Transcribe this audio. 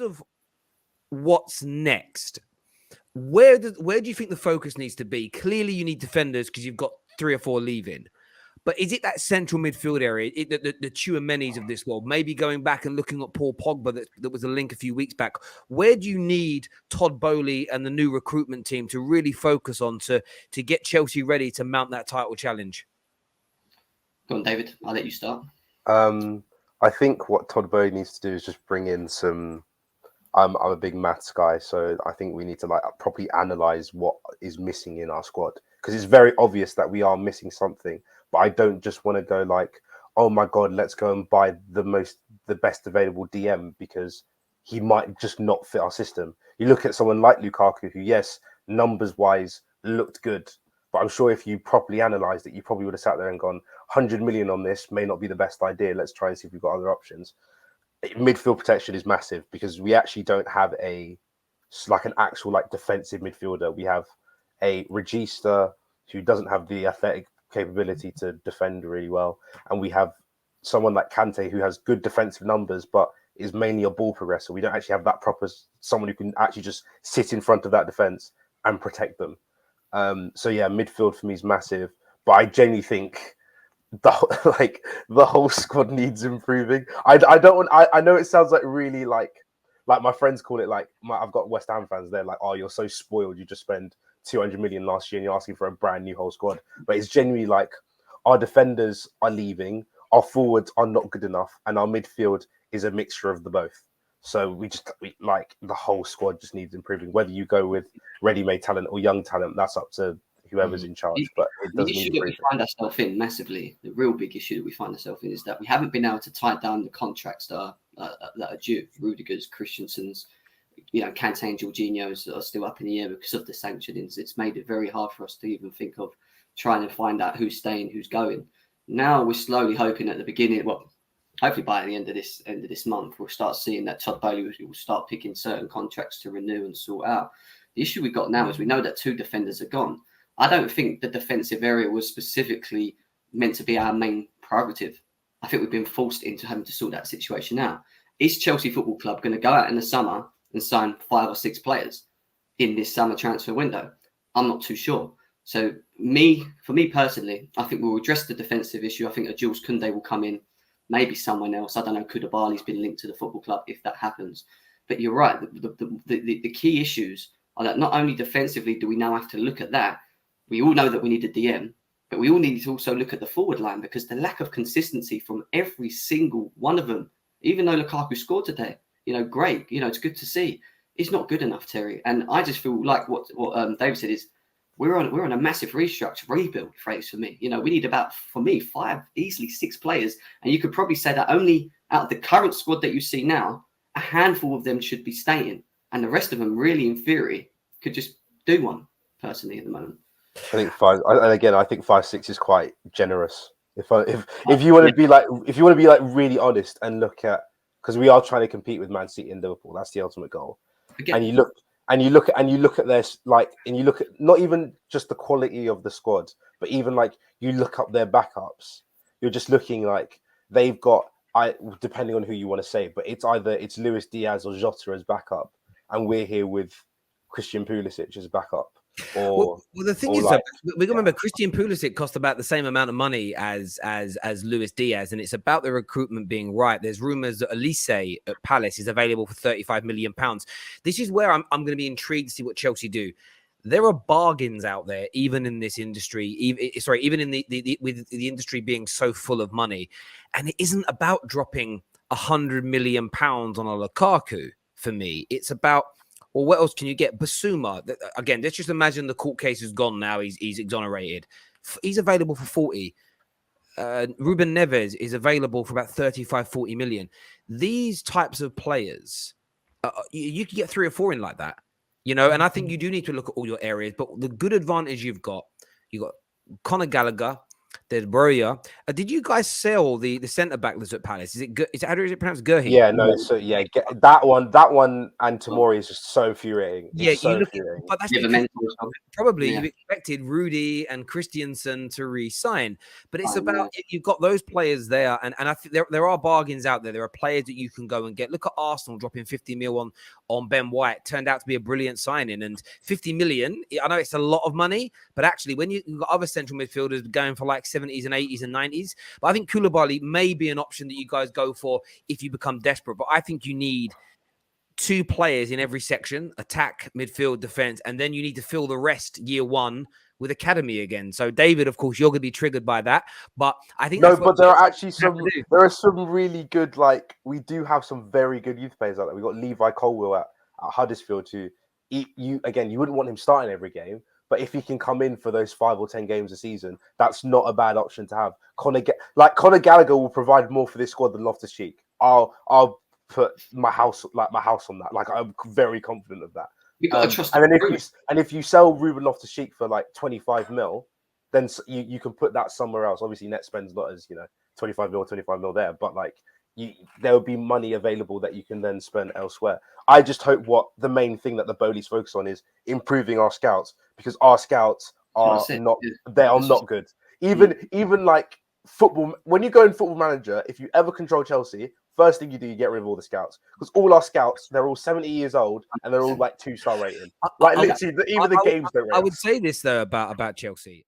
terms of what's next, where do you think the focus needs to be? Clearly, you need defenders because you've got 3 or 4 leaving. But is it that central midfield area, the Tchouaménis of this world, maybe going back and looking at Paul Pogba, that was a link a few weeks back? Where do you need Todd Bowley and the new recruitment team to really focus on to get Chelsea ready to mount that title challenge? Go on, David. I'll let you start. I think what Todd Bowley needs to do is just bring in some... I'm a big maths guy, so I think we need to properly analyze what is missing in our squad, because it's very obvious that we are missing something. But I don't just want to go like, oh my God, let's go and buy the best available DM because he might just not fit our system. You look at someone like Lukaku, who, yes, numbers wise looked good, but I'm sure if you properly analysed it, you probably would have sat there and gone, 100 million on this may not be the best idea. Let's try and see if we've got other options. Midfield protection is massive because we actually don't have an actual defensive midfielder. We have a Regista who doesn't have the athletic capability to defend really well, and we have someone like Kante who has good defensive numbers but is mainly a ball progressor. We don't actually have that proper someone who can actually just sit in front of that defense and protect them. So yeah, midfield for me is massive, but I genuinely think the whole squad needs improving. I know it sounds really like my friends call it I've got West Ham fans. They're like, oh, you're so spoiled. You just spend 200 million last year and you're asking for a brand new whole squad. But it's genuinely like our defenders are leaving, our forwards are not good enough, and our midfield is a mixture of the both. So the whole squad just needs improving. Whether you go with ready-made talent or young talent, that's up to whoever's in charge. But it does the issue that we find ourselves in massively, the real big issue that we find ourselves in, is that we haven't been able to tie down the contracts that are due. Rudiger's, Christensen's, Kante and Jorginho's are still up in the air because of the sanctionings. It's made it very hard for us to even think of trying to find out who's staying, who's going. Now we're slowly hoping at the beginning, hopefully by the end of this month, we'll start seeing that Todd Bowley will start picking certain contracts to renew and sort out. The issue we've got now is we know that 2 defenders are gone. I don't think the defensive area was specifically meant to be our main prerogative. I think we've been forced into having to sort that situation out. Is Chelsea Football Club going to go out in the summer and sign 5 or 6 players in this summer transfer window? I'm not too sure. So for me personally, I think we'll address the defensive issue. I think a Jules Koundé will come in, maybe someone else. I don't know, Koulibaly's been linked to the football club if that happens. But you're right. The key issues are that not only defensively do we now have to look at that, we all know that we need a DM, but we all need to also look at the forward line, because the lack of consistency from every single one of them, even though Lukaku scored today, great, it's good to see. It's not good enough, Terry. And I just feel like what David said is we're on a massive rebuild phase for me. We need about, for me, 5, easily 6 players. And you could probably say that only out of the current squad that you see now, a handful of them should be staying. And the rest of them, really, in theory, could just do one, personally, at the moment. I think 5, and again, I think 5-6 is quite generous. If you want to be really honest and look at, because we are trying to compete with Man City and Liverpool, that's the ultimate goal. Again. And you look at this, and you look at not even just the quality of the squad, but even you look up their backups. You're just looking like they've got, depending on who you want to say, but it's Luis Diaz or Jota as backup, and we're here with Christian Pulisic as backup. Well, the thing is, we remember Christian Pulisic cost about the same amount of money as Luis Diaz, and it's about the recruitment being right. There's rumours that Elise at Palace is available for £35 million. This is where I'm going to be intrigued to see what Chelsea do. There are bargains out there, even in this industry. Even in with the industry being so full of money, and it isn't about dropping £100 million on a Lukaku. For me, it's about, well, what else can you get? Basuma, again, let's just imagine the court case is gone now. He's exonerated. He's available for 40. Ruben Neves is available for about 35, 40 million. These types of players, you can get 3 or 4 in like that, and I think you do need to look at all your areas. But the good advantage you've got Conor Gallagher, There's Broya. Did you guys sell the centre back that's at Palace? Is it how is it pronounced? Gurhi? Yeah, no. So yeah, that one, and Tomori is just so infuriating. Yeah, It's so infuriating. but that's Yeah, because mental. probably Yeah. you expected Rudy and Christiansen to re-sign, but it's I about know. you've got those players there, and I think there are bargains out there. There are players that you can go and get. Look at Arsenal dropping 50 mil on Ben White. Turned out to be a brilliant signing, and 50 million. I know it's a lot of money, but actually, when you've got other central midfielders going for like 70s and 80s and 90s, but I think Koulibaly may be an option that you guys go for if you become desperate. But I think you need 2 players in every section, attack, midfield, defense, and then you need to fill the rest year 1 with academy again. So David, of course, you're going to be triggered by that, but I think No, that's what but there are actually there are some really good, like, we do have some very good youth players out there. We got Levi Colwill at Huddersfield who you wouldn't want him starting every game, but if he can come in for those 5 or 10 games a season, that's not a bad option to have. Conor Gallagher will provide more for this squad than Loftus-Cheek. I'll put my house on that. Like, I'm very confident of that. You got to trust. And then if you sell Ruben Loftus-Cheek for like 25 mil, then you can put that somewhere else. Obviously, net spend's not as 25 mil there, but like there will be money available that you can then spend elsewhere. I just hope the main thing that the Bowleys focus on is improving our scouts, because our scouts are not good. Even like football, when you go in Football Manager, if you ever control Chelsea, first thing you do, you get rid of all the scouts, because all our scouts, they're all 70 years old and they're all like 2-star rated. Like literally, even the games don't rate. I would say this though about Chelsea.